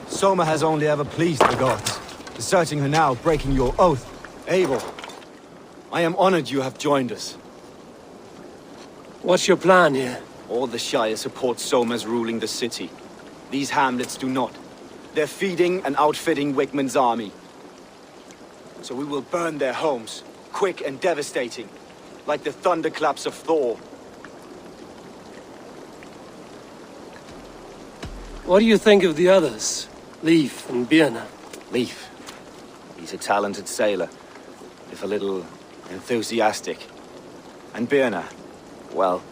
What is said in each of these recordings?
Soma has only ever pleased the gods. Deserting her now, breaking your oath. Abel, I am honored you have joined us. What's your plan here? All the Shire support Soma's ruling the city. These hamlets do not. They're feeding and outfitting Wickman's army. So we will burn their homes, quick and devastating, like the thunderclaps of Thor. What do you think of the others? Leif and Birna? Leif. He's a talented sailor, if a little enthusiastic. And Birna, well,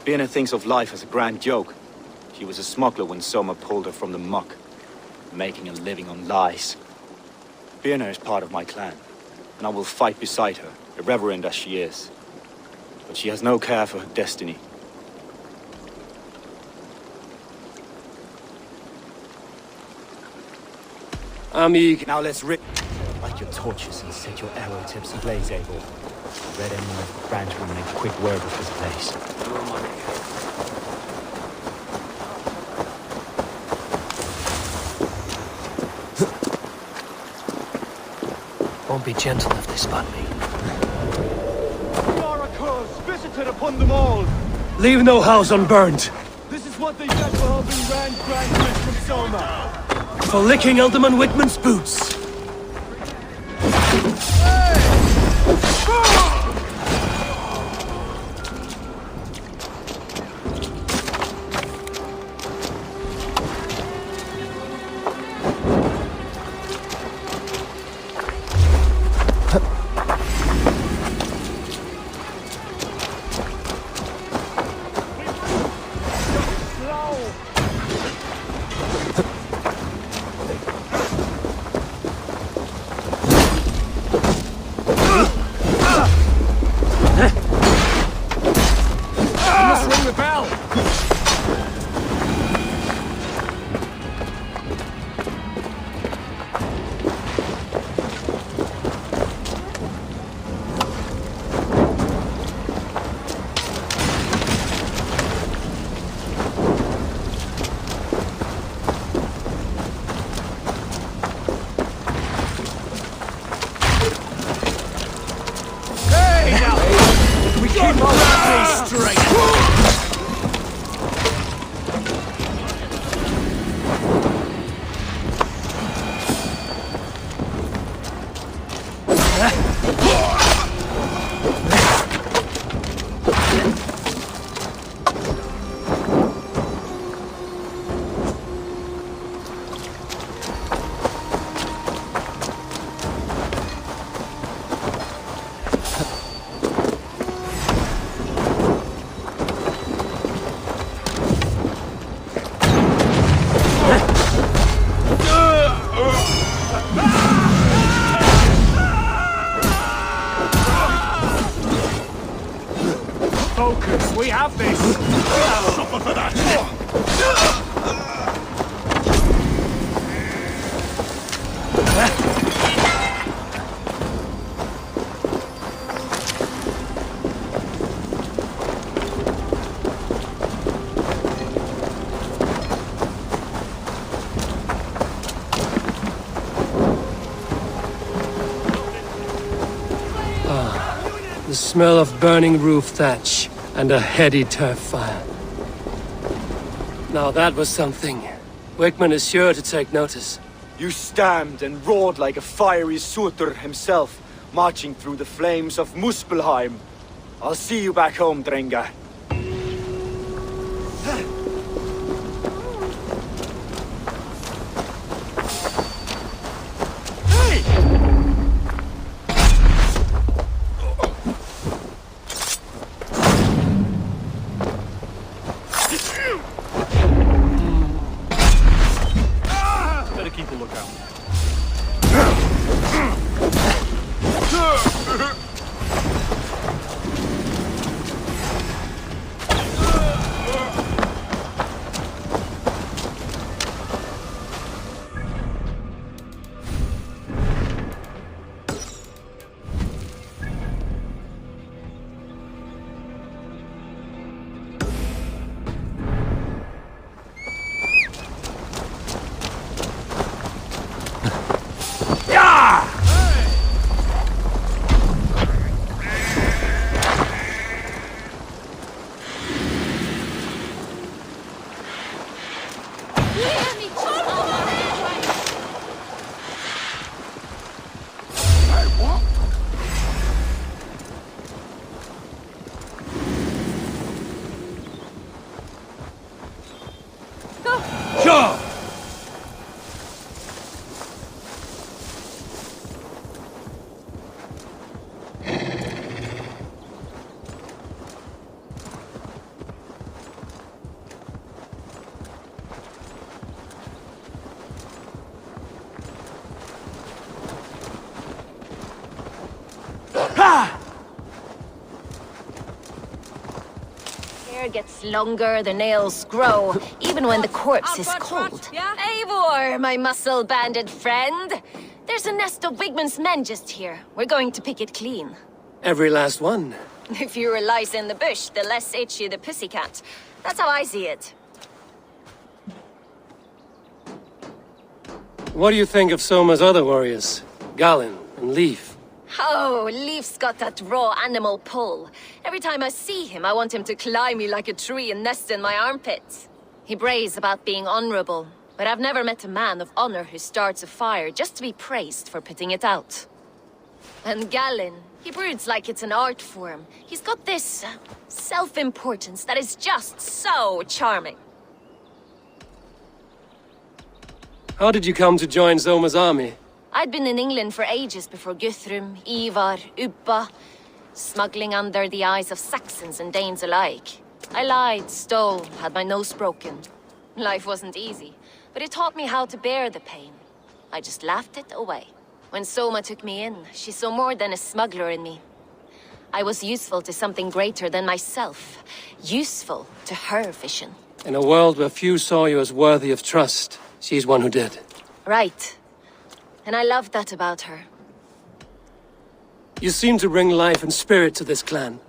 Birna thinks of life as a grand joke. She was a smuggler when Soma pulled her from the muck, making a living on lies. Birna is part of my clan, and I will fight beside her, irreverent as she is. But she has no care for her destiny. Amig. Now let's rip. Light your torches and set your arrow tips ablaze, Abel. The Red Emerald of the Branch will make quick work of this place. Won't be gentle if they spot me. We are a curse visited upon them all. Leave no house unburned. This is what they get for helping Rand Grant from Soma. For licking Alderman Wickman's boots. Focus, we have this! Suffer for that! The smell of burning roof thatch and a heady turf fire. Now that was something. Wickman is sure to take notice. You stamped and roared like a fiery Surtur himself, marching through the flames of Muspelheim. I'll see you back home, Drenga. hair gets longer, the nails grow, even when the corpse is cold. Eivor, my muscle-banded friend! There's a nest of Wigman's men just here. We're going to pick it clean. Every last one. The fewer lice in the bush, the less itchy the pussycat. That's how I see it. What do you think of Soma's other warriors? Galen and Leaf? Oh, Leaf's got that raw animal pull. Every time I see him, I want him to climb me like a tree and nest in my armpits. He brays about being honorable, but I've never met a man of honor who starts a fire just to be praised for putting it out. And Galen, he broods like it's an art form. He's got this self-importance that is just so charming. How did you come to join Soma's army? I'd been in England for ages before Guthrum, Ivar, Ubba, smuggling under the eyes of Saxons and Danes alike. I lied, stole, had my nose broken. Life wasn't easy, but it taught me how to bear the pain. I just laughed it away. When Soma took me in, she saw more than a smuggler in me. I was useful to something greater than myself. Useful to her vision. In a world where few saw you as worthy of trust, she's one who did. Right. And I love that about her. You seem to bring life and spirit to this clan.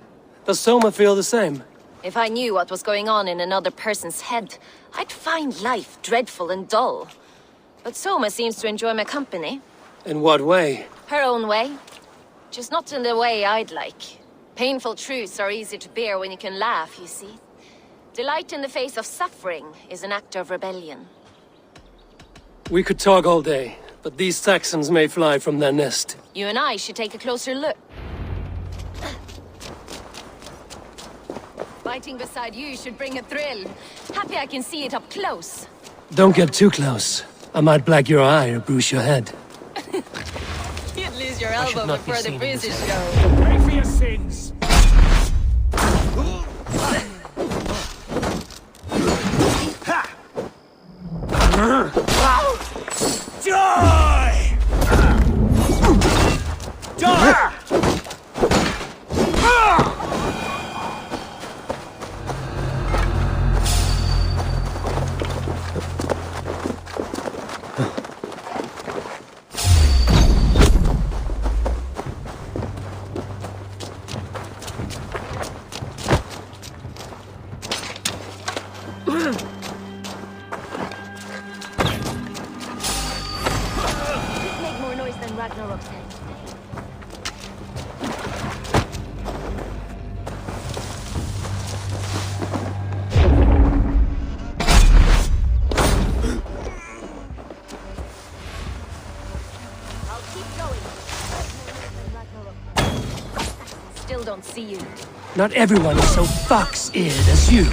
Does Soma feel the same? If I knew what was going on in another person's head, I'd find life dreadful and dull. But Soma seems to enjoy my company. In what way? Her own way. Just not in the way I'd like. Painful truths are easy to bear when you can laugh, you see. Delight in the face of suffering is an act of rebellion. We could talk all day, but these Saxons may fly from their nest. You and I should take a closer look. Fighting beside you should bring a thrill. Happy I can see it up close. Don't get too close. I might black your eye or bruise your head. You'd lose your elbow not be before the seen in bruises this show. Pay for your sins. Die! Die! Make more noise than Ragnarok's head. I'll keep going. Still don't see you. Not everyone is so fox-eared as you.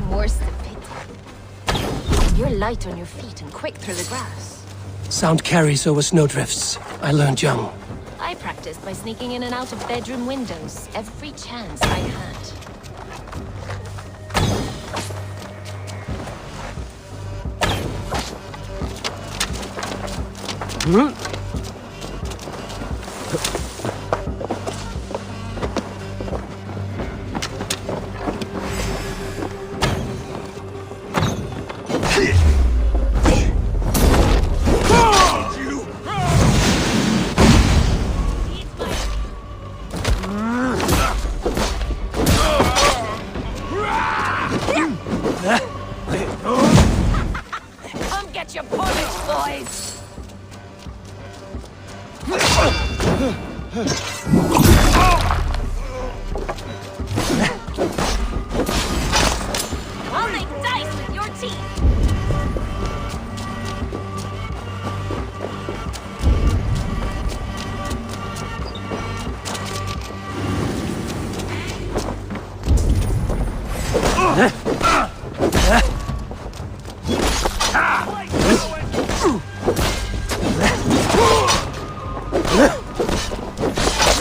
More's the pity. You're light on your feet and quick through the grass. Sound carries over snowdrifts. I learned young. I practiced by sneaking in and out of bedroom windows every chance I had. Come get your bullets, boys! I'll make dice with your teeth!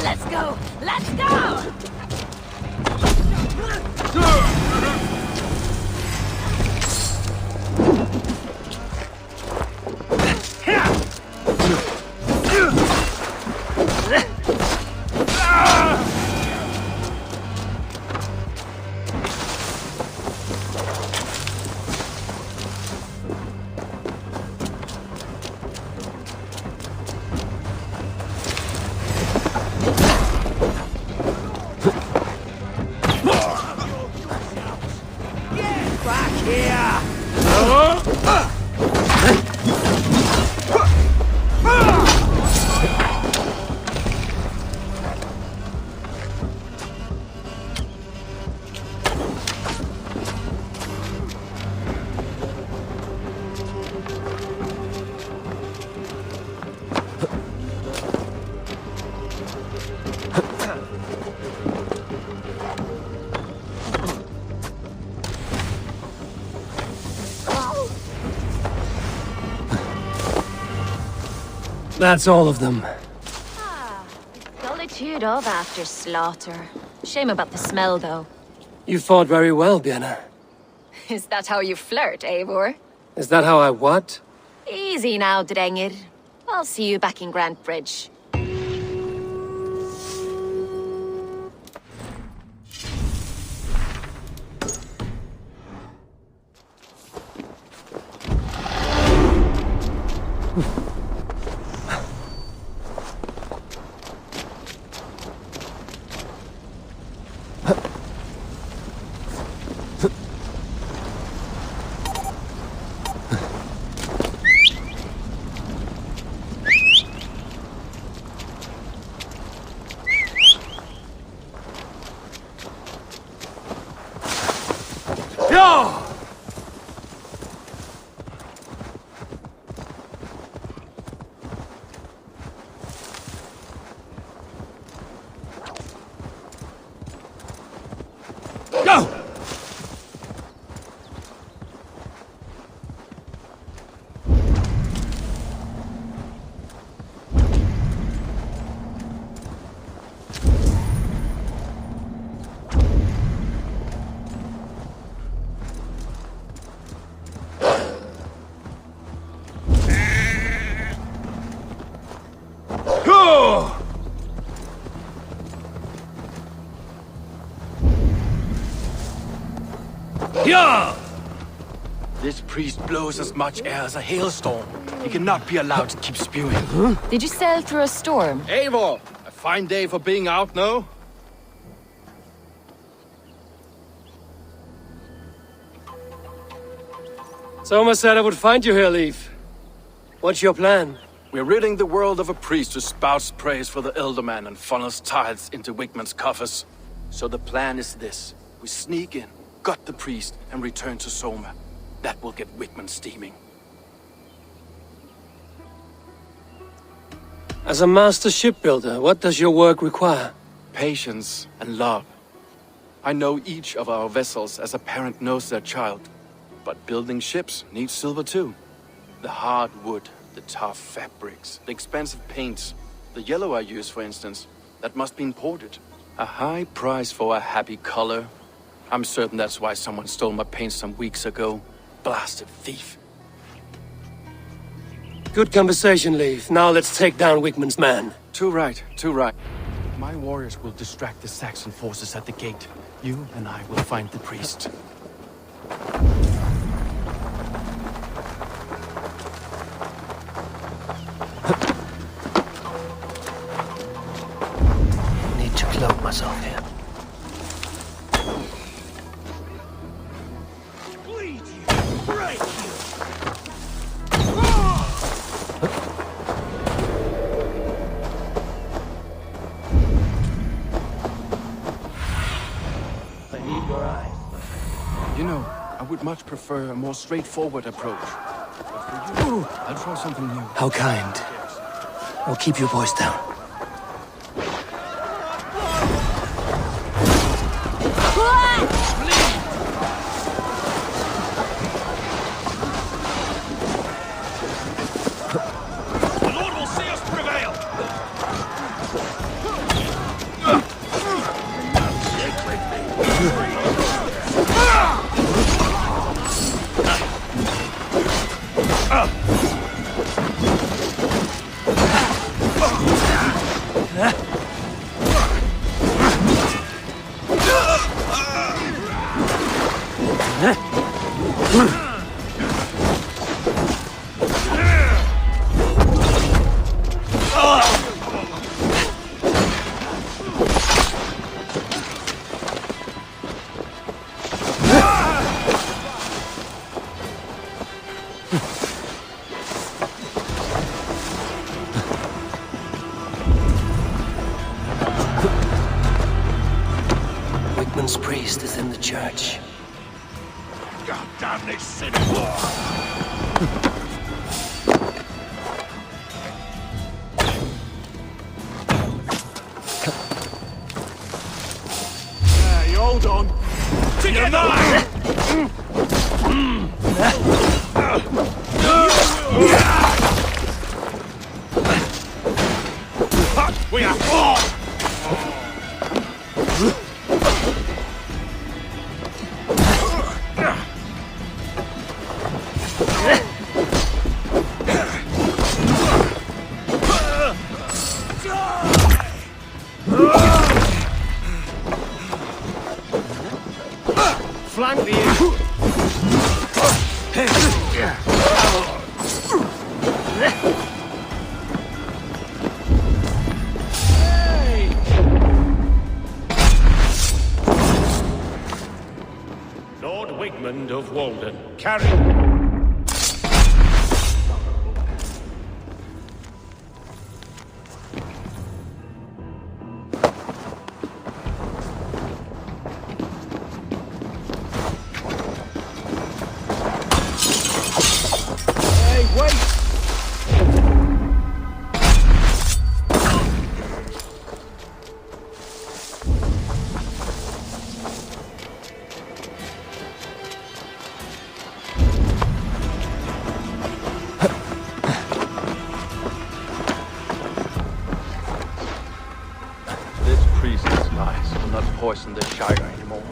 Let's go! Let's go! That's all of them. Solitude of after slaughter. Shame about the smell, though. You fought very well, Björna. Is that how you flirt, Eivor? Is that how I what? Easy now, Drengir. I'll see you back in Grant Bridge. This priest blows as much air as a hailstorm. He cannot be allowed to keep spewing. Did you sail through a storm? Eivor! A fine day for being out, no? Soma said I would find you here, Leif. What's your plan? We're ridding the world of a priest who spouts praise for the Elderman and funnels tithes into Wigman's coffers. So the plan is this. We sneak in, gut the priest, and return to Soma. That will get Wigman steaming. As a master shipbuilder, what does your work require? Patience and love. I know each of our vessels as a parent knows their child. But building ships needs silver too. The hard wood, the tough fabrics, the expensive paints. The yellow I use, for instance, that must be imported. A high price for a happy color. I'm certain that's why someone stole my paint some weeks ago. Blasted thief. Good conversation, Leif. Now let's take down Wigman's man. Too right, too right. My warriors will distract the Saxon forces at the gate. You and I will find the priest. Need to cloak myself here. You know, I would much prefer a more straightforward approach. But for you, I'll try something new. How kind. I'll keep your voice down. The Lord will see us prevail! Wigman's priest is in the church. God damn this city! hold on. Together! We are all! Flank the enemy. Lord Wigmund of Walden, carry. This priest's lies will not poison the Shire anymore.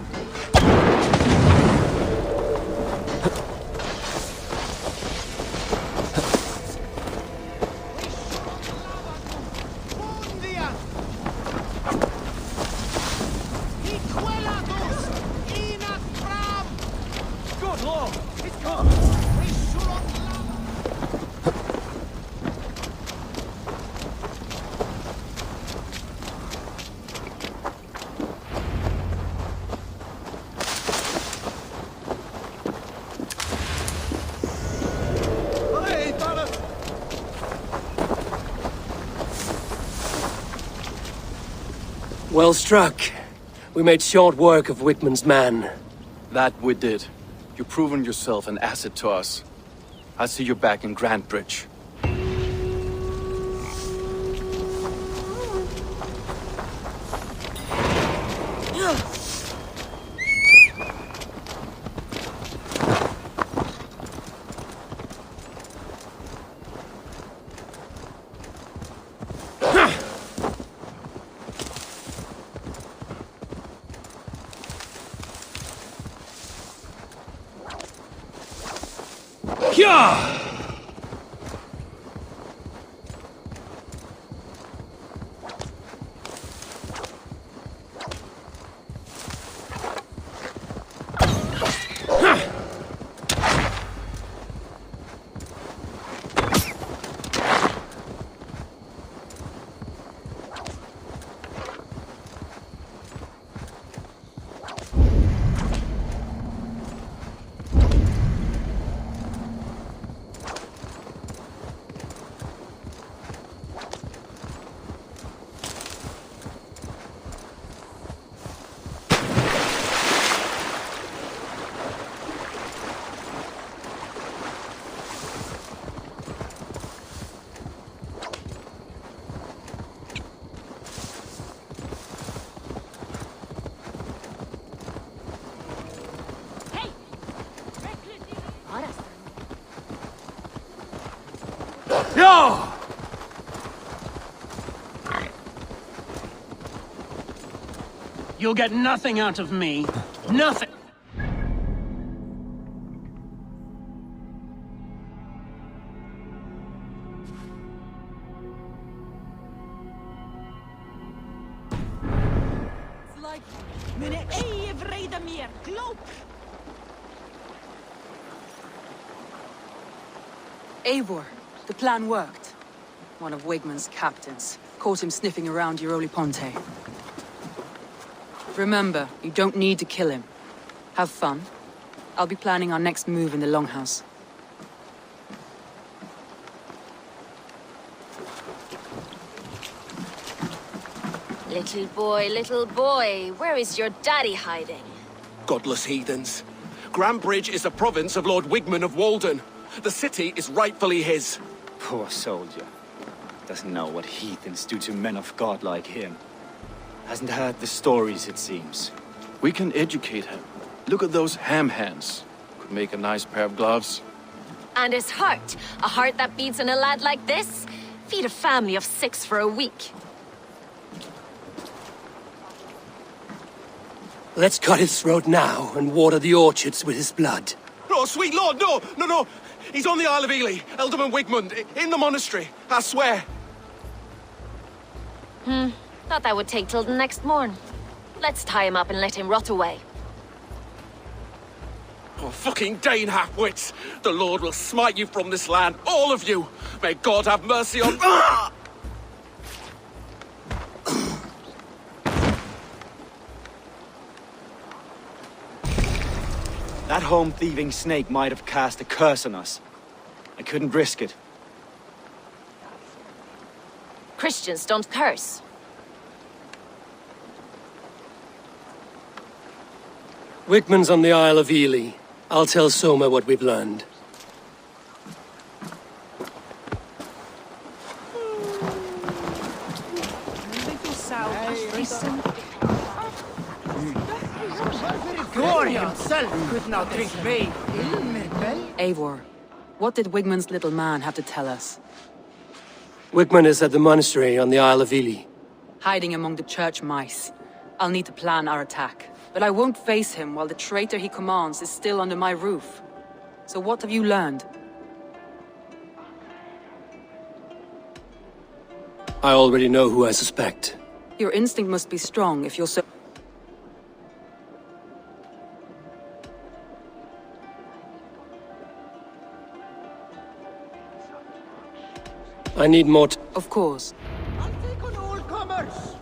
Good lord! It's come! Well struck. We made short work of Wigmund's man. That we did. You've proven yourself an asset to us. I'll see you back in Grantbridge. Yeah! No! You'll get nothing out of me. Nothing. Eivor, the plan worked. One of Wigmund's captains caught him sniffing around Euroli Ponte. Remember, you don't need to kill him. Have fun. I'll be planning our next move in the Longhouse. Little boy, where is your daddy hiding? Godless heathens. Grantbridge is a province of Lord Wigmund of Walden. The city is rightfully his. Poor soldier. Doesn't know what heathens do to men of God like him. Hasn't heard the stories, it seems. We can educate him. Look at those ham hands. Could make a nice pair of gloves. And his heart. A heart that beats in a lad like this. Feed a family of 6 for a week. Let's cut his throat now and water the orchards with his blood. No, sweet lord, no, no, no. He's on the Isle of Ely, Ealdorman Wigmund, in the monastery, I swear. Thought that would take till the next morn. Let's tie him up and let him rot away. Oh, fucking Dane half-wits! The Lord will smite you from this land, all of you! May God have mercy on... Ah! That home-thieving snake might have cast a curse on us. I couldn't risk it. Christians don't curse. Wigman's on the Isle of Ely. I'll tell Soma what we've learned. Thor himself could not drink bay. Eivor, what did Wigmund's little man have to tell us? Wigman is at the monastery on the Isle of Ely. Hiding among the church mice. I'll need to plan our attack. But I won't face him while the traitor he commands is still under my roof. So what have you learned? I already know who I suspect. Your instinct must be strong if you're so... I need more Of course. I'll take on all comers.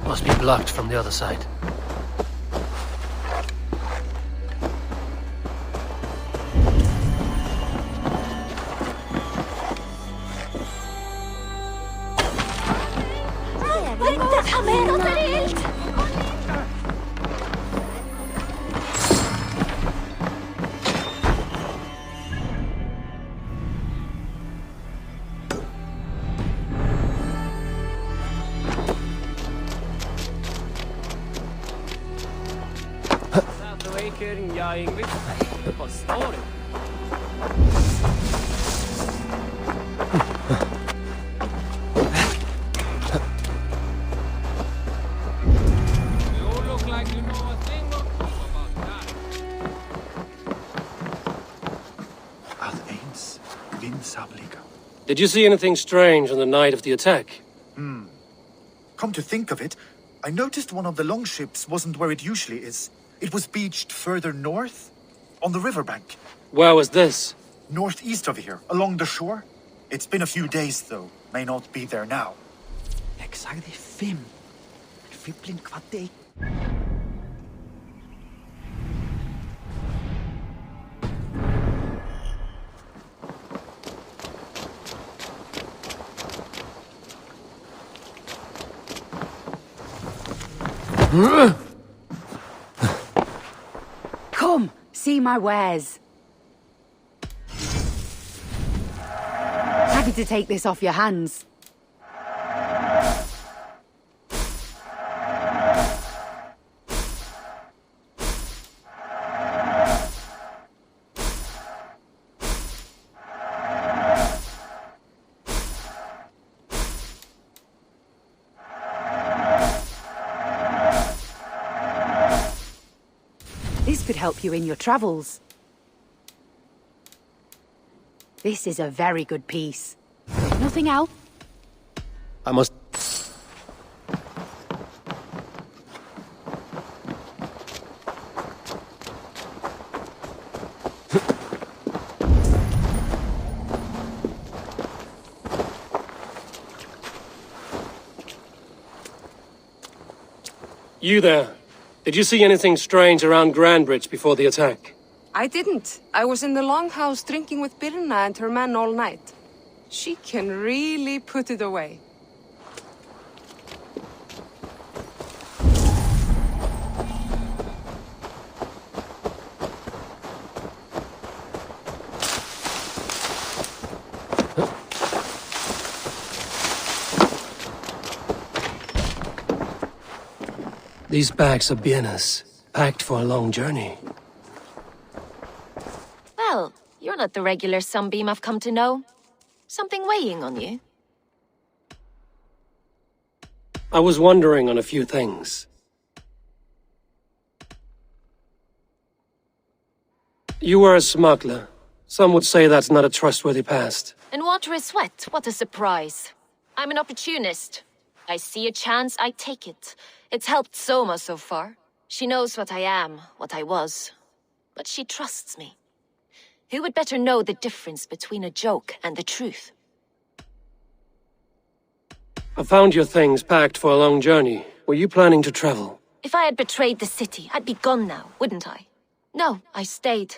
Must be blocked from the other side. Did you see anything strange on the night of the attack? Come to think of it, I noticed one of the longships wasn't where it usually is. It was beached further north, on the riverbank. Where was this? Northeast of here, along the shore. It's been a few days, though. May not be there now. Jeg sagði 5. Fibling kvaddi. Come, see my wares. Happy to take this off your hands. This could help you in your travels. This is a very good piece. Nothing else? I must... You there. Did you see anything strange around Grandbridge before the attack? I didn't. I was in the longhouse drinking with Birna and her men all night. She can really put it away. These bags are bienes, packed for a long journey. Well, you're not the regular sunbeam I've come to know. Something weighing on you? I was wondering on a few things. You were a smuggler. Some would say that's not a trustworthy past. And water is wet, what a surprise. I'm an opportunist. I see a chance, I take it. It's helped Soma so far. She knows what I am, what I was. But she trusts me. Who would better know the difference between a joke and the truth? I found your things packed for a long journey. Were you planning to travel? If I had betrayed the city, I'd be gone now, wouldn't I? No, I stayed.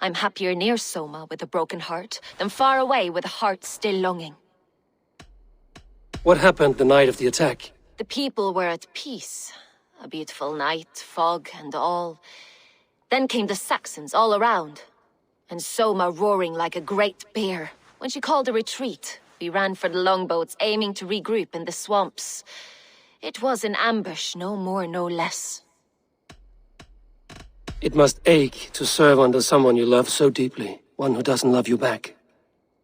I'm happier near Soma with a broken heart than far away with a heart still longing. What happened the night of the attack? The people were at peace. A beautiful night, fog and all. Then came the Saxons all around. And Soma roaring like a great bear. When she called a retreat, we ran for the longboats, aiming to regroup in the swamps. It was an ambush, no more, no less. It must ache to serve under someone you love so deeply, one who doesn't love you back.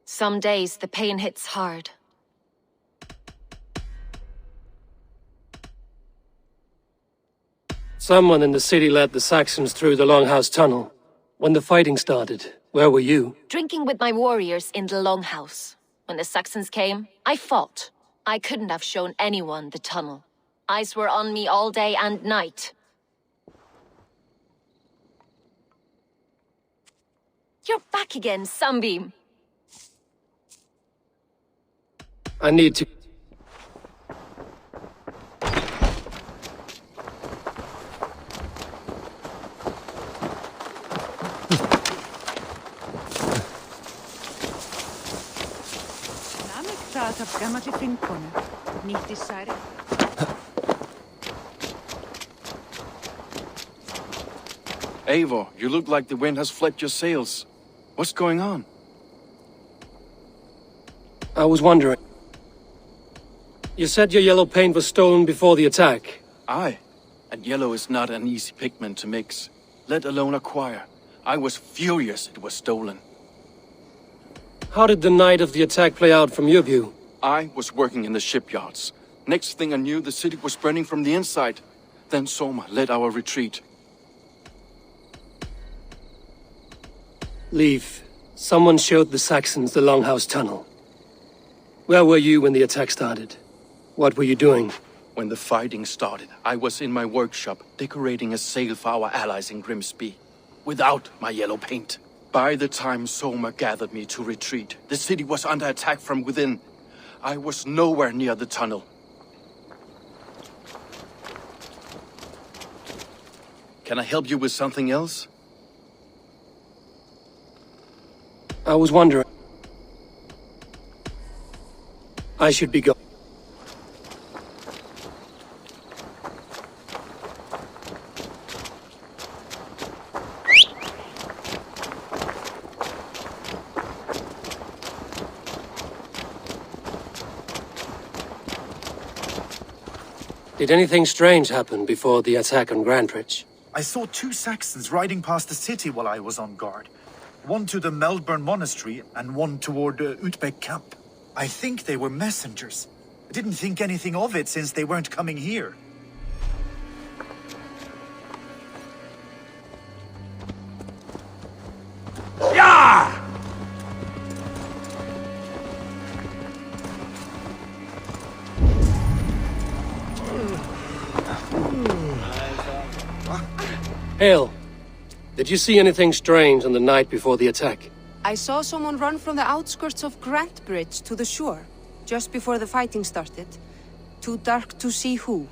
Some days the pain hits hard. Someone in the city led the Saxons through the Longhouse Tunnel. When the fighting started, where were you? Drinking with my warriors in the Longhouse. When the Saxons came, I fought. I couldn't have shown anyone the tunnel. Eyes were on me all day and night. You're back again, Sunbeam. I need to... Eivor, you look like the wind has flecked your sails. What's going on? I was wondering... You said your yellow paint was stolen before the attack. Aye, and yellow is not an easy pigment to mix, let alone acquire. I was furious it was stolen. How did the night of the attack play out from your view? I was working in the shipyards. Next thing I knew, the city was burning from the inside. Then Soma led our retreat. Leave. Someone showed the Saxons the Longhouse Tunnel. Where were you when the attack started? What were you doing? When the fighting started, I was in my workshop decorating a sail for our allies in Grimsby, without my yellow paint. By the time Soma gathered me to retreat, the city was under attack from within. I was nowhere near the tunnel. Can I help you with something else? I was wondering. I should be going. Did anything strange happen before the attack on Grantridge? I saw 2 Saxons riding past the city while I was on guard. One to the Melbourne Monastery and one toward Utbeck Camp. I think they were messengers. I didn't think anything of it since they weren't coming here. Hale, did you see anything strange on the night before the attack? I saw someone run from the outskirts of Grantbridge to the shore, just before the fighting started. Too dark to see who.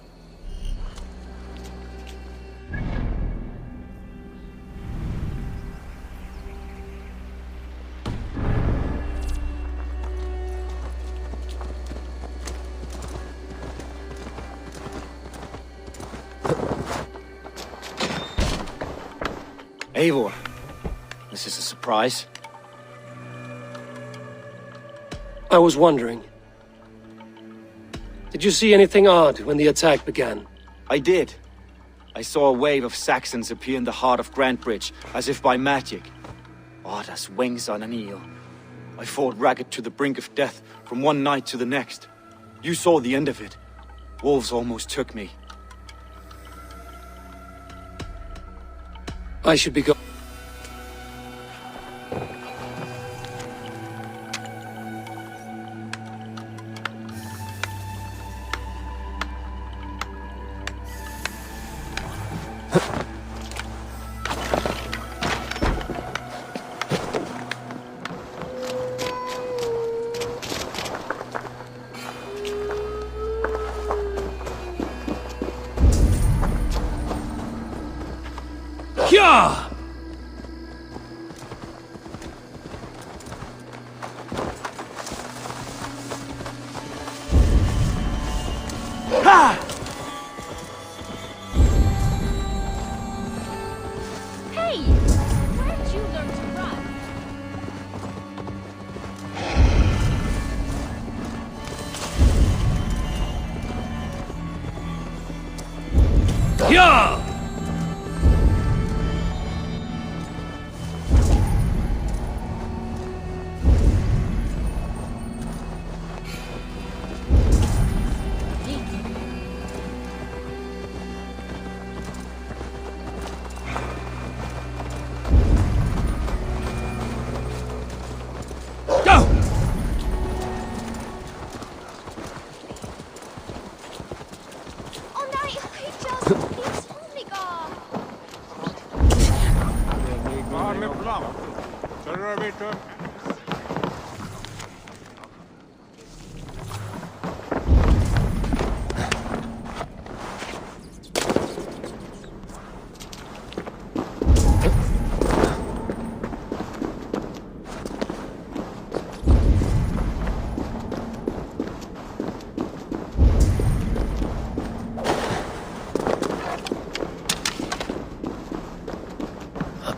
Eivor, this is a surprise. I was wondering. Did you see anything odd when the attack began? I did. I saw a wave of Saxons appear in the heart of Grantbridge, as if by magic. Odd as wings on an eel. I fought ragged to the brink of death from one night to the next. You saw the end of it. Wolves almost took me. I should be going. Yeah! Hey! Where'd you learn to run? Yeah!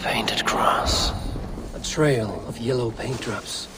Painted grass. A trail of yellow paint drops.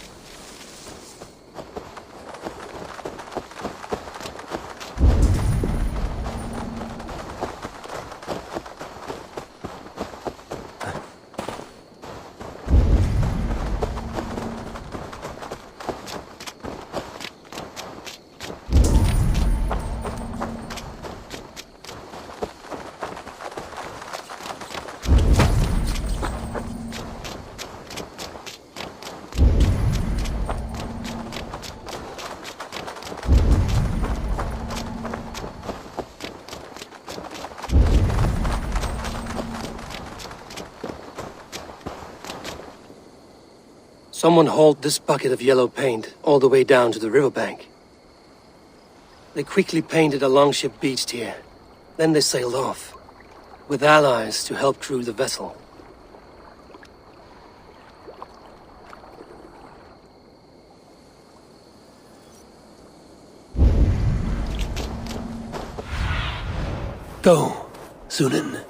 Someone hauled this bucket of yellow paint all the way down to the riverbank. They quickly painted a longship beached here. Then they sailed off, with allies to help crew the vessel. Go, Sunan.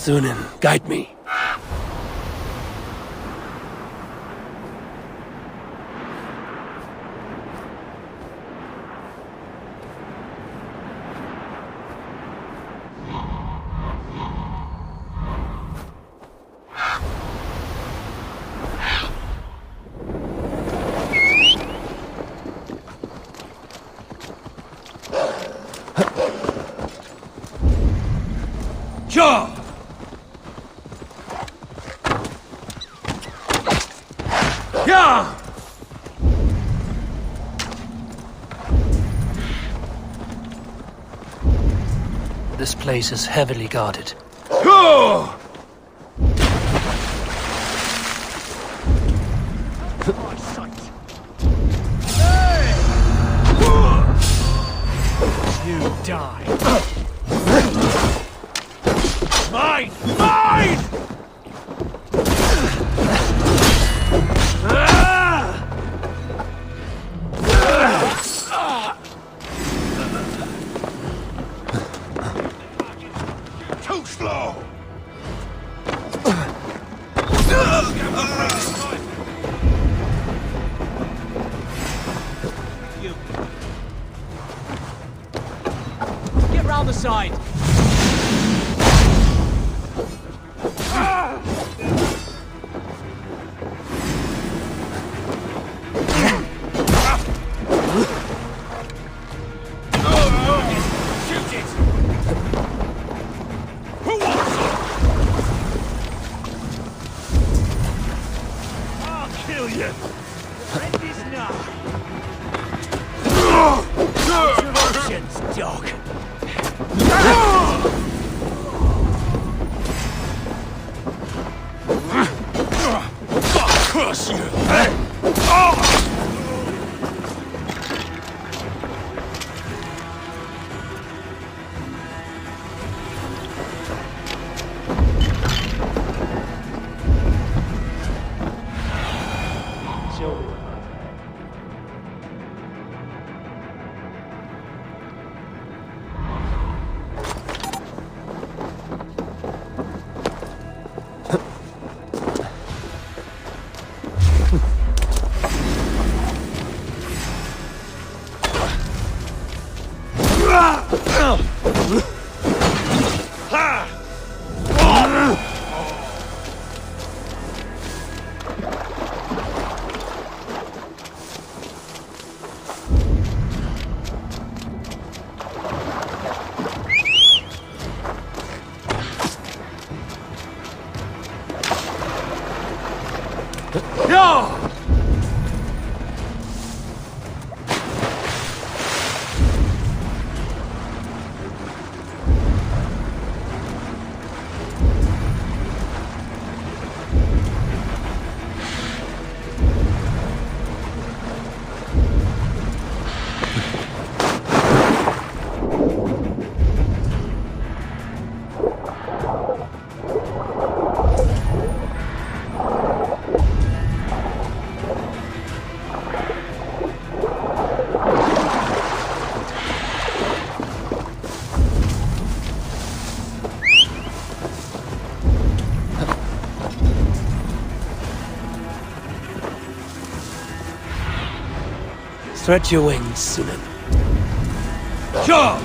Sunan, guide me. Sure! Yeah! This place is heavily guarded. Go! You die. Mine! Mine! Too slow! Get round the side! Stretch your wings, Sunan. Sure!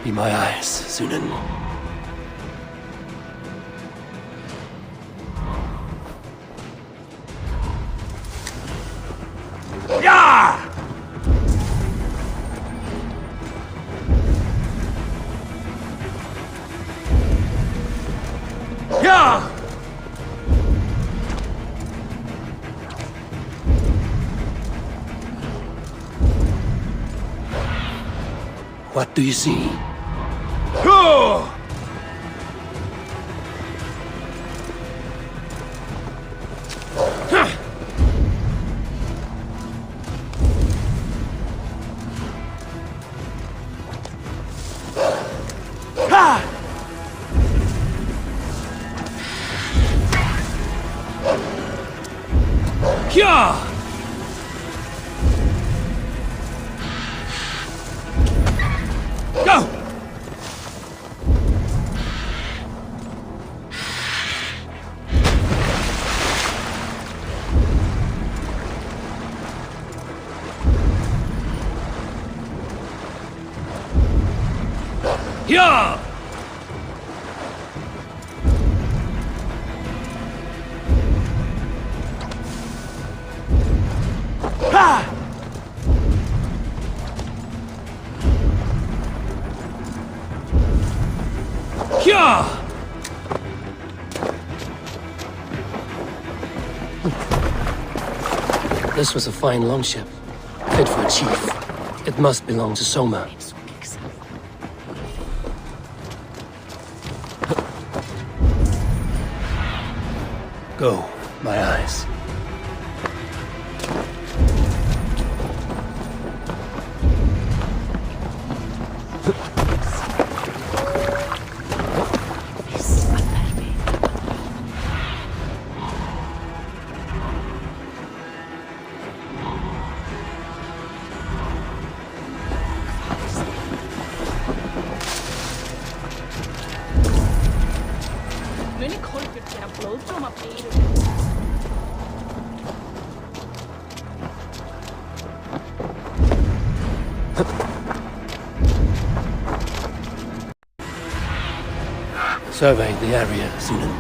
Be my eyes, Sunan. Yeah! Yeah! What do you see? Oh! Yeah! Go! Yeah! Ha! Yeah! This was a fine longship, fit for a chief. It must belong to Soma. Go, my eyes. Survey the area, Sunan.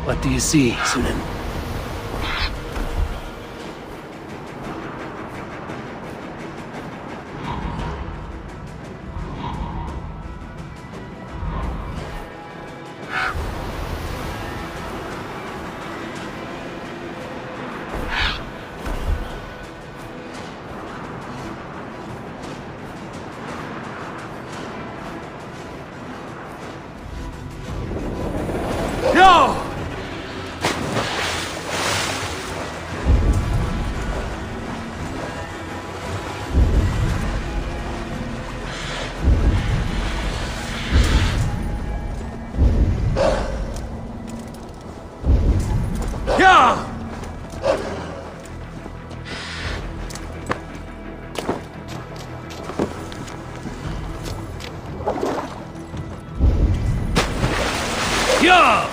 What do you see, Sunan? No! Yeah! Yeah!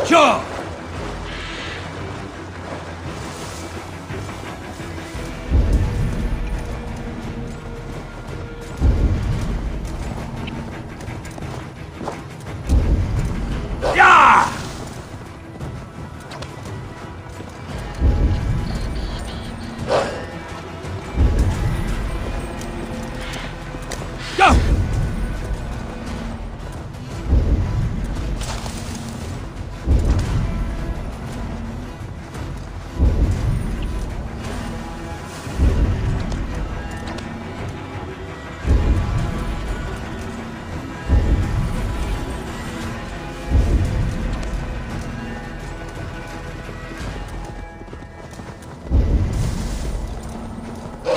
Sure!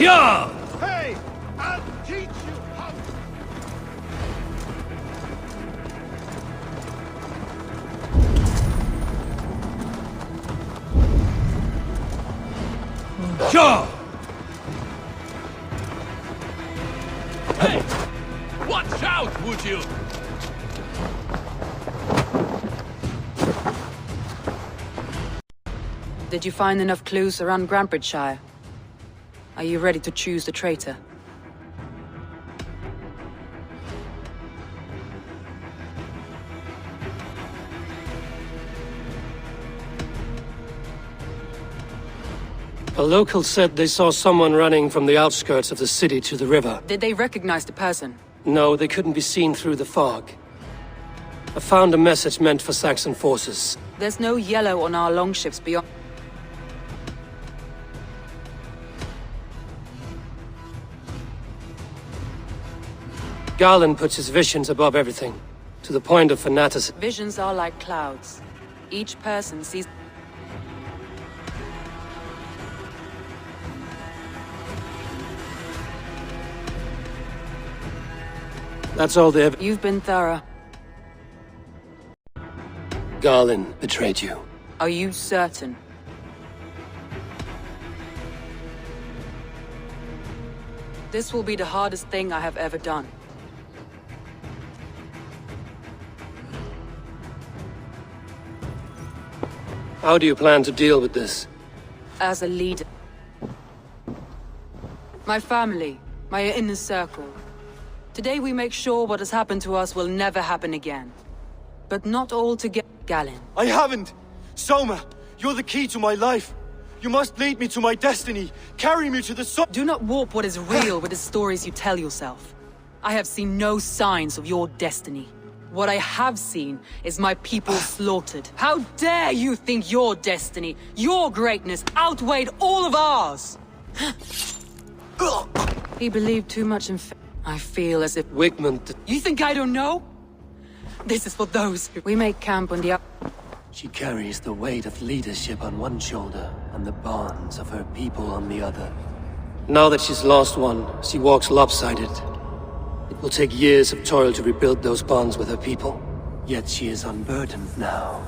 Yeah! Hey! I'll teach you how. Yeah! Hey! Watch out, would you? Did you find enough clues around Grantbridgeshire? Are you ready to choose the traitor? A local said they saw someone running from the outskirts of the city to the river. Did they recognize the person? No, they couldn't be seen through the fog. I found a message meant for Saxon forces. There's no yellow on our longships beyond... Garland puts his visions above everything, to the point of fanaticism. Visions are like clouds. Each person sees... That's all they ever... You've been thorough. Garland betrayed you. Are you certain? This will be the hardest thing I have ever done. How do you plan to deal with this? As a leader. My family, my inner circle. Today we make sure what has happened to us will never happen again. But not all together, Galen. I haven't! Soma, you're the key to my life. You must lead me to my destiny. Carry me to the sun. Do not warp what is real with the stories you tell yourself. I have seen no signs of your destiny. What I have seen is my people slaughtered. How dare you think your destiny, your greatness, outweighed all of ours? He believed too much in fate. I feel as if... Wigmund... You think I don't know? This is for those who... We make camp on the... She carries the weight of leadership on one shoulder and the bonds of her people on the other. Now that she's lost one, she walks lopsided. It will take years of toil to rebuild those bonds with her people. Yet she is unburdened now.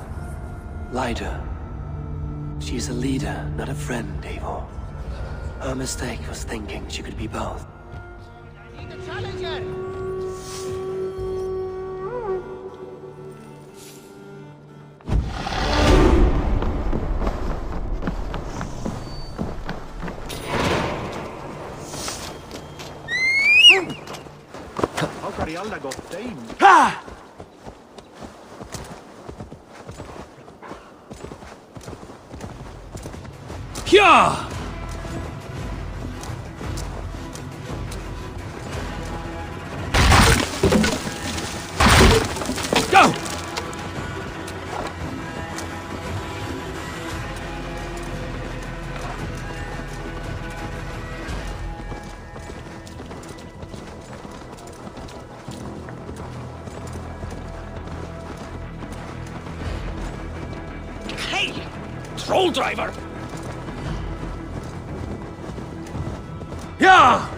Lighter. She is a leader, not a friend, Eivor. Her mistake was thinking she could be both. Challenger! How har de alla gått in? Ha! Yeah! Go! Hey! Troll driver! Yeah!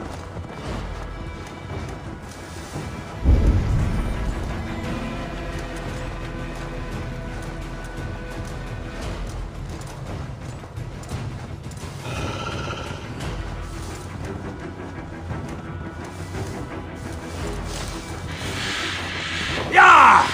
Yeah!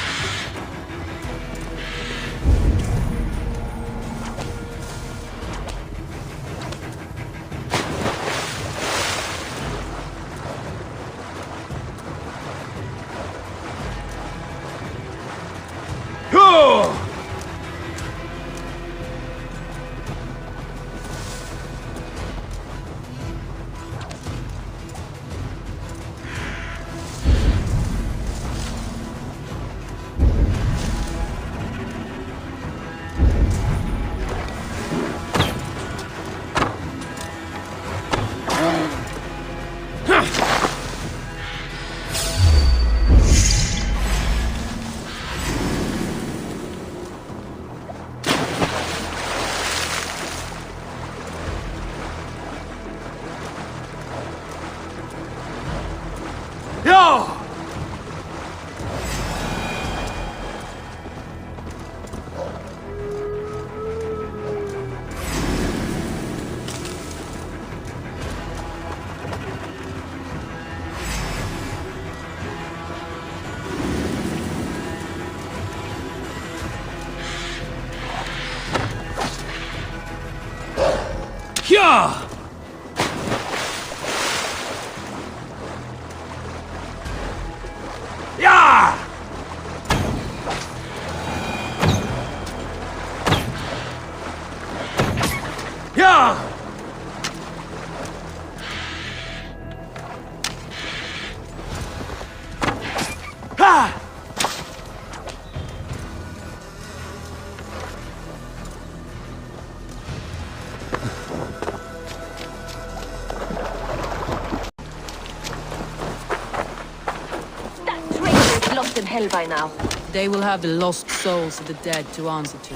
Yeah! Yeah! Yeah! Ha! That traitor is lost in hell by now. They will have the lost souls of the dead to answer to.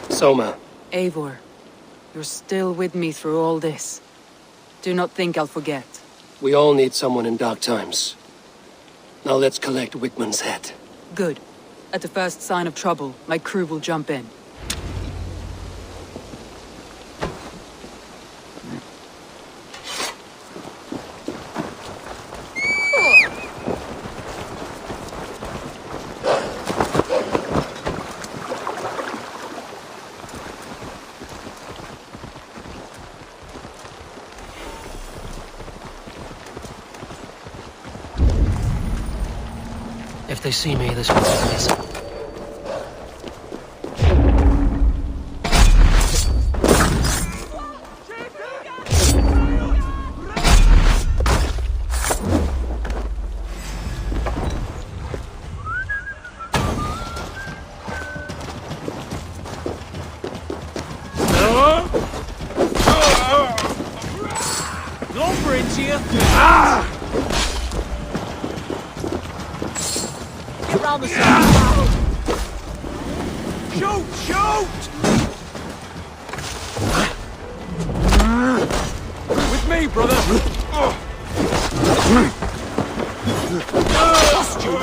Soma. Eivor, you're still with me through all this. Do not think I'll forget. We all need someone in dark times. Now let's collect Wickman's head. Good. At the first sign of trouble, my crew will jump in. If they see me, this will be easy. Longridge here! Get round the side! Shoot! Shoot! With me, brother! Lost you!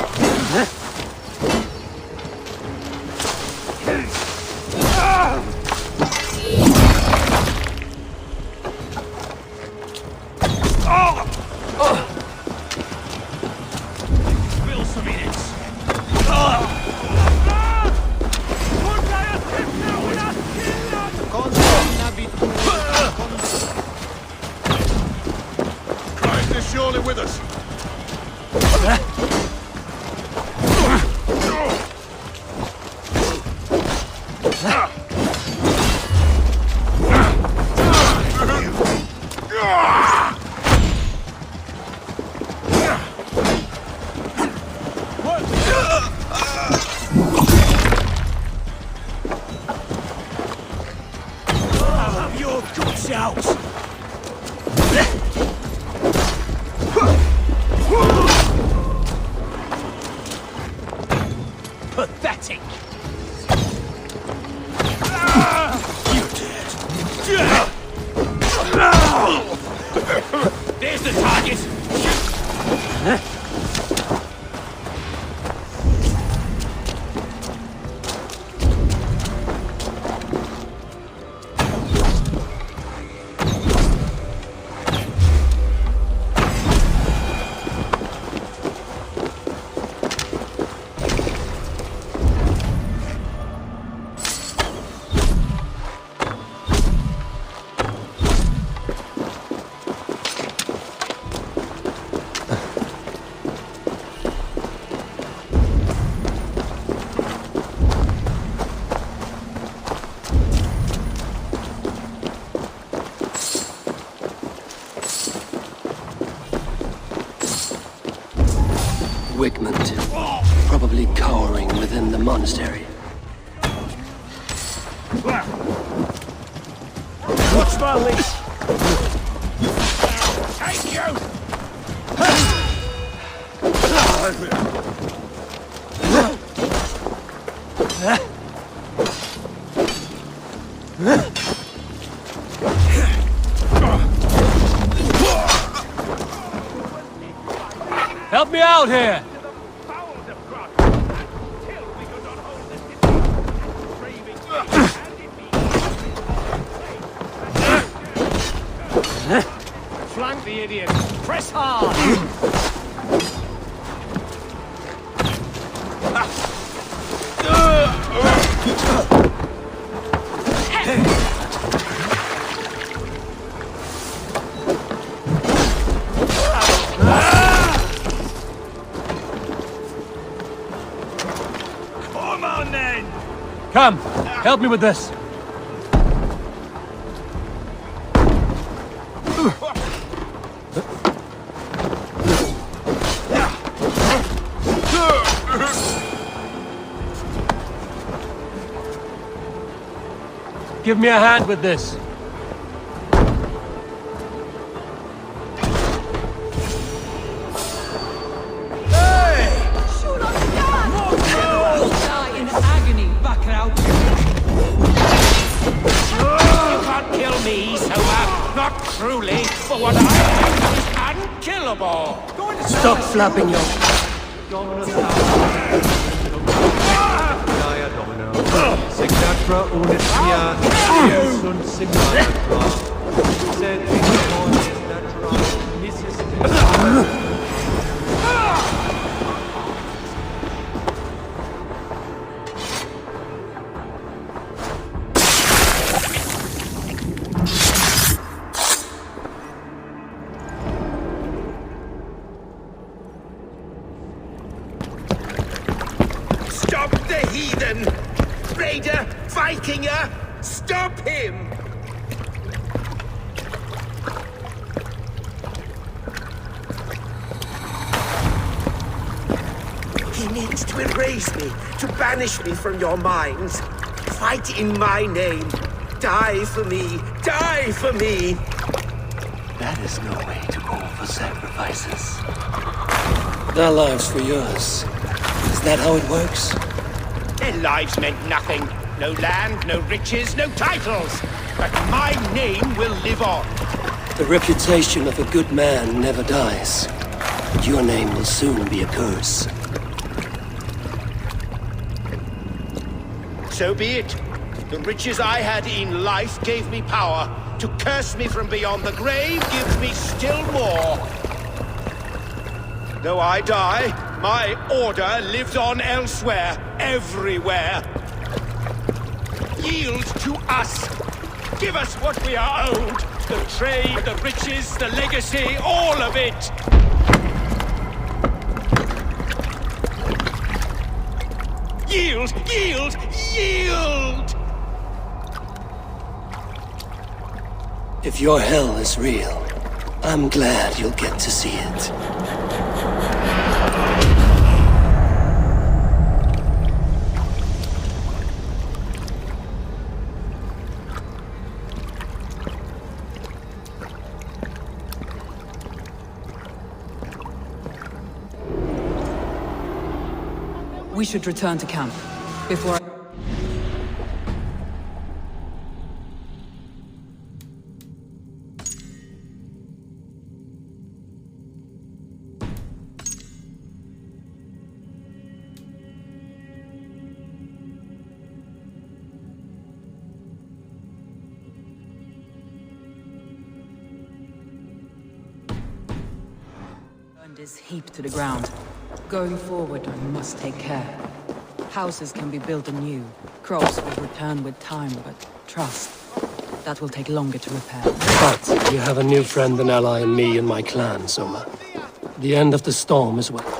Surely with us. Have your guts out! Pathetic! You did! There's the target! Wickman, probably cowering within the monastery. Watch my leash! Take you! Help me out here! Flank the idiot! Press hard! Come on, then! Come, help me with this. Give me a hand with this. Die in agony, Baccarat. You can't kill me, Soma. Not truly, for what I am is unkillable. Stop flapping your... Stop the heathen! Raider! Vikinger! Stop him! He needs to erase me, to banish me from your minds. Fight in my name. Die for me! Die for me! That is no way to call for sacrifices. Their lives for yours. Is that how it works? Their lives meant nothing. No land, no riches, no titles. But my name will live on. The reputation of a good man never dies. And your name will soon be a curse. So be it. The riches I had in life gave me power. To curse me from beyond the grave gives me still more. Though I die, my order lives on elsewhere, everywhere. Yield to us. Give us what we are owed. The trade, the riches, the legacy, all of it. Yield, yield, yield! If your hell is real, I'm glad you'll get to see it. We should return to camp before is heaped to the ground. Going forward, I must take care. Houses can be built anew. Crops will return with time, but trust, that will take longer to repair. But you have a new friend and ally in me and my clan, Soma. The end of the storm is well.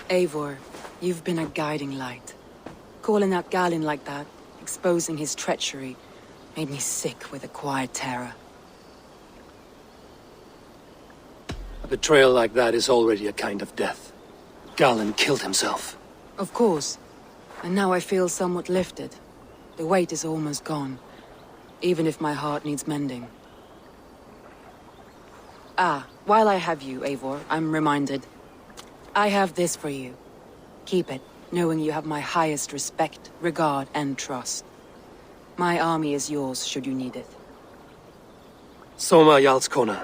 Eivor, you've been a guiding light. Calling out Galinn like that, exposing his treachery, made me sick with a quiet terror. A betrayal like that is already a kind of death. Galen killed himself. Of course. And now I feel somewhat lifted. The weight is almost gone. Even if my heart needs mending. Ah, while I have you, Eivor, I'm reminded. I have this for you. Keep it, knowing you have my highest respect, regard, and trust. My army is yours, should you need it. Soma Jarlskona,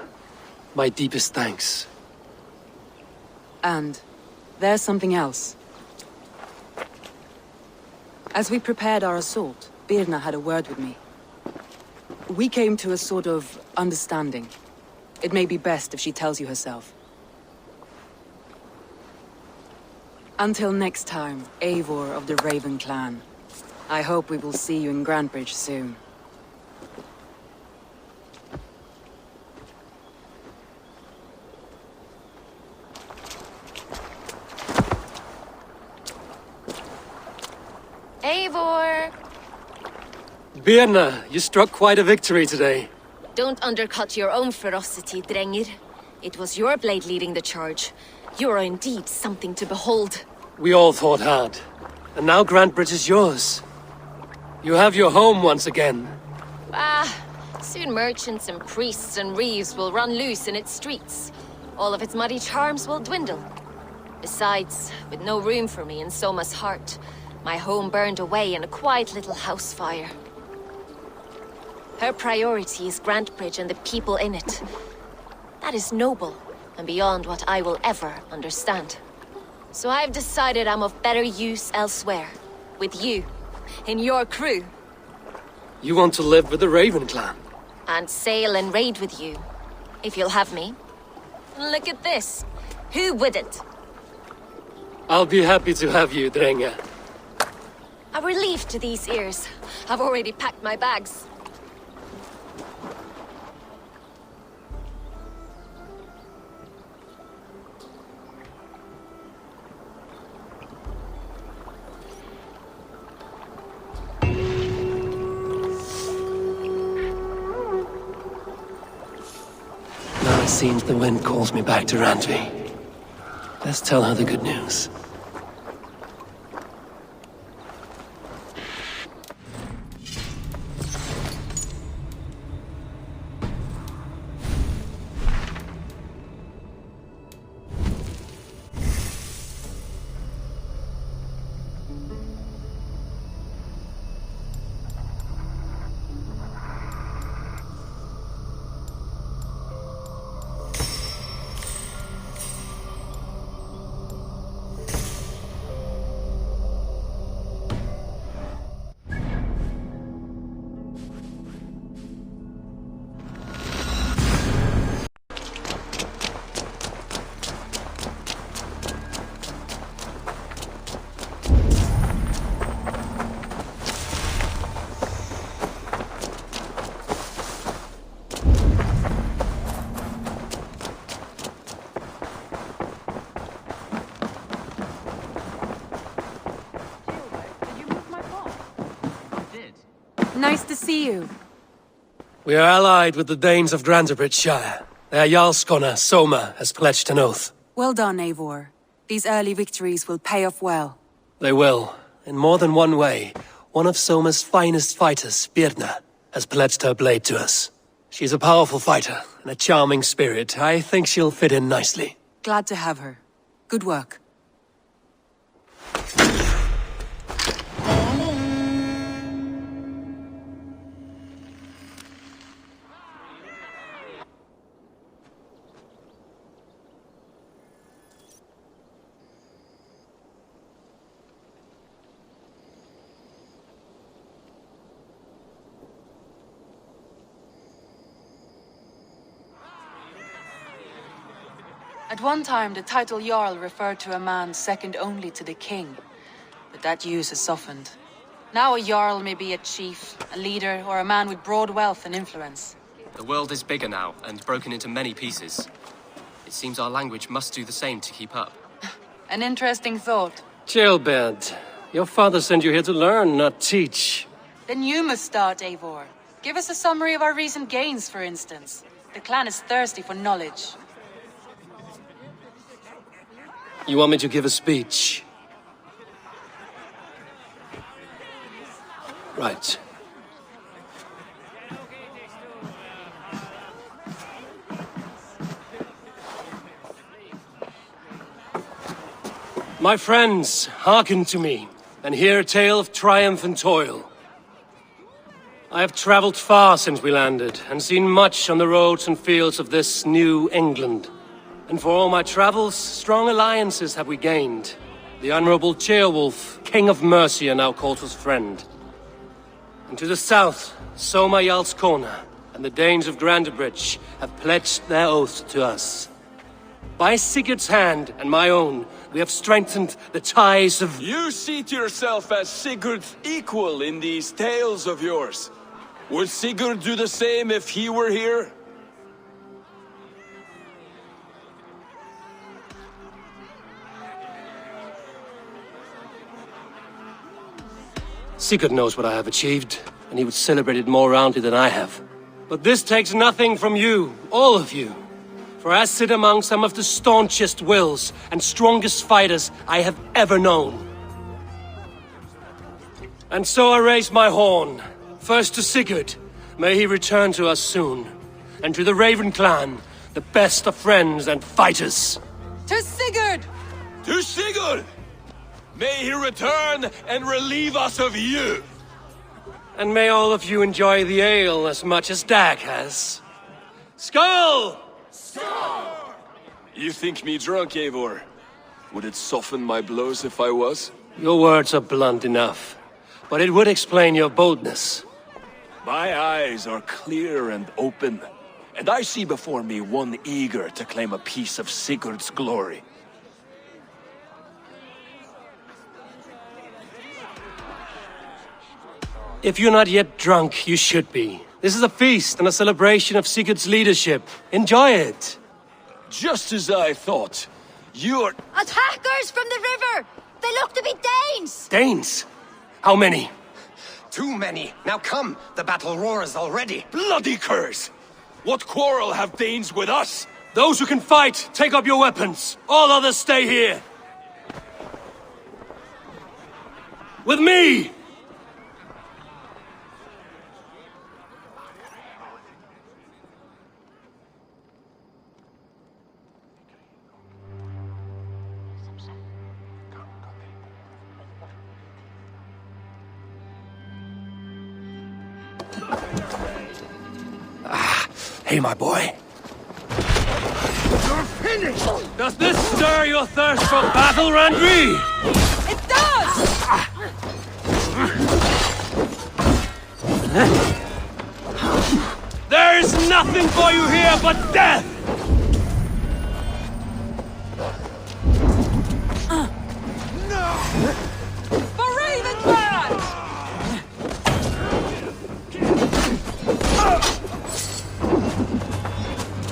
my deepest thanks. And there's something else. As we prepared our assault, Birna had a word with me. We came to a sort of understanding. It may be best if she tells you herself. Until next time, Eivor of the Raven Clan. I hope we will see you in Grantebridge soon. Eivor! Birna, you struck quite a victory today. Don't undercut your own ferocity, Drengir. It was your blade leading the charge. You are indeed something to behold. We all fought hard. And now Grantebridge is yours. You have your home once again. Soon merchants and priests and reeves will run loose in its streets. All of its muddy charms will dwindle. Besides, with no room for me in Soma's heart, my home burned away in a quiet little house fire. Her priority is Grantebridge and the people in it. That is noble, and beyond what I will ever understand. So I've decided I'm of better use elsewhere. With you. In your crew. You want to live with the Raven Clan? And sail and raid with you. If you'll have me. Look at this. Who wouldn't? I'll be happy to have you, Drenge. A relief to these ears. I've already packed my bags. Now it seems the wind calls me back to Randvi. Let's tell her the good news. Nice to see you. We are allied with the Danes of Grantebridge Shire. Their Jarlskona, Soma, has pledged an oath. Well done, Eivor. These early victories will pay off well. They will, in more than one way. One of Soma's finest fighters, Birna, has pledged her blade to us. She's a powerful fighter and a charming spirit. I think she'll fit in nicely. Glad to have her. Good work. At one time, the title Jarl referred to a man second only to the king. But that use has softened. Now a Jarl may be a chief, a leader, or a man with broad wealth and influence. The world is bigger now, and broken into many pieces. It seems our language must do the same to keep up. An interesting thought. Chill, Bed. Your father sent you here to learn, not teach. Then you must start, Eivor. Give us a summary of our recent gains, for instance. The clan is thirsty for knowledge. You want me to give a speech? Right. My friends, hearken to me, and hear a tale of triumph and toil. I have traveled far since we landed, and seen much on the roads and fields of this new England. And for all my travels, strong alliances have we gained. The Honorable Beowulf, King of Mercia, now calls us friend. And to the south, Soma Jarl's Corner, and the Danes of Grandebridge have pledged their oath to us. By Sigurd's hand, and my own, we have strengthened the ties of... You seat yourself as Sigurd's equal in these tales of yours. Would Sigurd do the same if he were here? Sigurd knows what I have achieved, and he would celebrate it more roundly than I have. But this takes nothing from you, all of you. For I sit among some of the staunchest wills and strongest fighters I have ever known. And so I raise my horn, first to Sigurd, may he return to us soon, and to the Raven clan, the best of friends and fighters. To Sigurd! To Sigurd! May he return and relieve us of you! And may all of you enjoy the ale as much as Dag has. Skull! You think me drunk, Eivor? Would it soften my blows if I was? Your words are blunt enough, but it would explain your boldness. My eyes are clear and open, and I see before me one eager to claim a piece of Sigurd's glory. If you're not yet drunk, you should be. This is a feast and a celebration of Sigurd's leadership. Enjoy it! Just as I thought. You're... Attackers from the river! They look to be Danes! Danes? How many? Too many. Now come, the battle roars already. Bloody curse! What quarrel have Danes with us? Those who can fight, take up your weapons. All others stay here. With me! Hey, my boy. You're finished! Does this stir your thirst for battle, Randri? It does! There is nothing for you here but death! For Ravenclaw!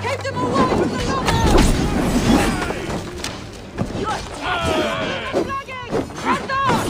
Keep them away from the longhouse! You're flagging! Run down!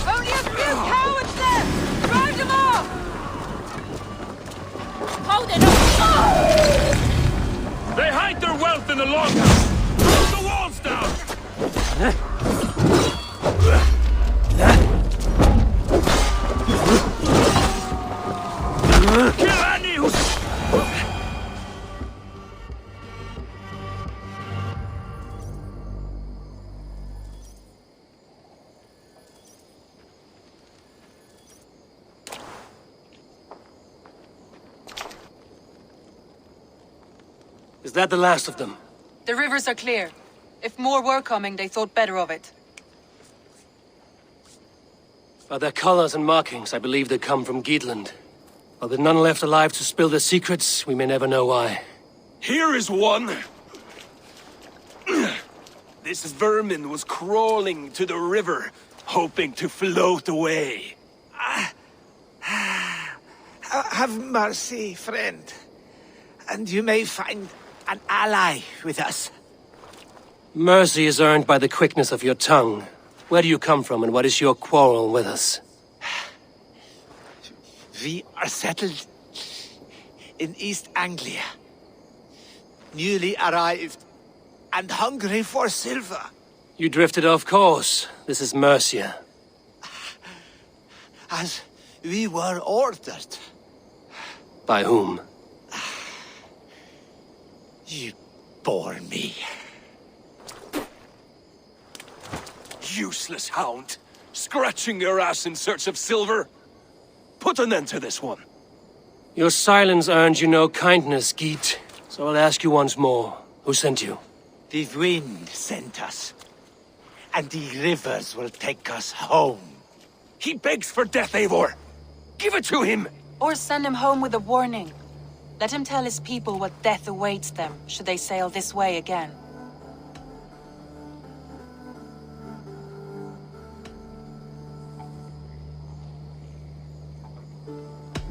Only a few cowards left! Drive them off! Hold it up! They hide their wealth in the longhouse! Pull the walls down! Kill any who's... Is that the last of them? The rivers are clear. If more were coming, they thought better of it. By their colors and markings, I believe they come from Geatland. While there are none left alive to spill their secrets, we may never know why. Here is one. This vermin was crawling to the river, hoping to float away. Have mercy, friend. And you may find an ally with us. Mercy is earned by the quickness of your tongue. Where do you come from, and what is your quarrel with us? We are settled in East Anglia. Newly arrived and hungry for silver. You drifted off course. This is Mercia. As we were ordered. By whom? You bore me. Useless hound! Scratching your ass in search of silver! Put an end to this one! Your silence earned you no kindness, Geet. So I'll ask you once more. Who sent you? The wind sent us. And the rivers will take us home. He begs for death, Eivor! Give it to him! Or send him home with a warning. Let him tell his people what death awaits them, should they sail this way again.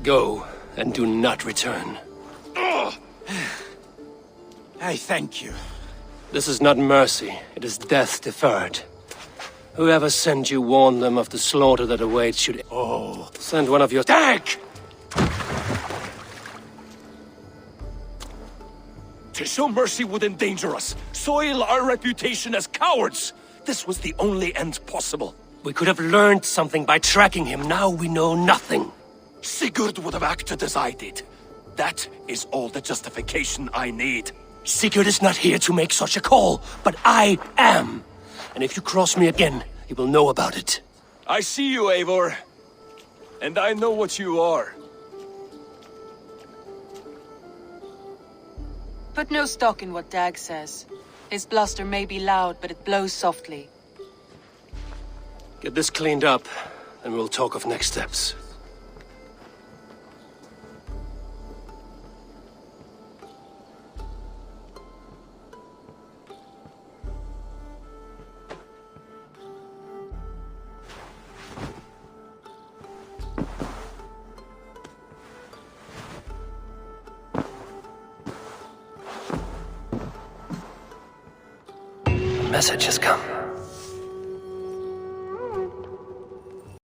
Go, and do not return. I thank you. This is not mercy, it is death deferred. Whoever sent you warned them of the slaughter that awaits should... Oh. Send one of your... Dag! To show mercy would endanger us, soil our reputation as cowards. This was the only end possible. We could have learned something by tracking him. Now we know nothing. Sigurd would have acted as I did. That is all the justification I need. Sigurd is not here to make such a call, but I am. And if you cross me again, he will know about it. I see you, Eivor. And I know what you are. Put no stock in what Dag says. His bluster may be loud, but it blows softly. Get this cleaned up, and we'll talk of next steps. Message has come.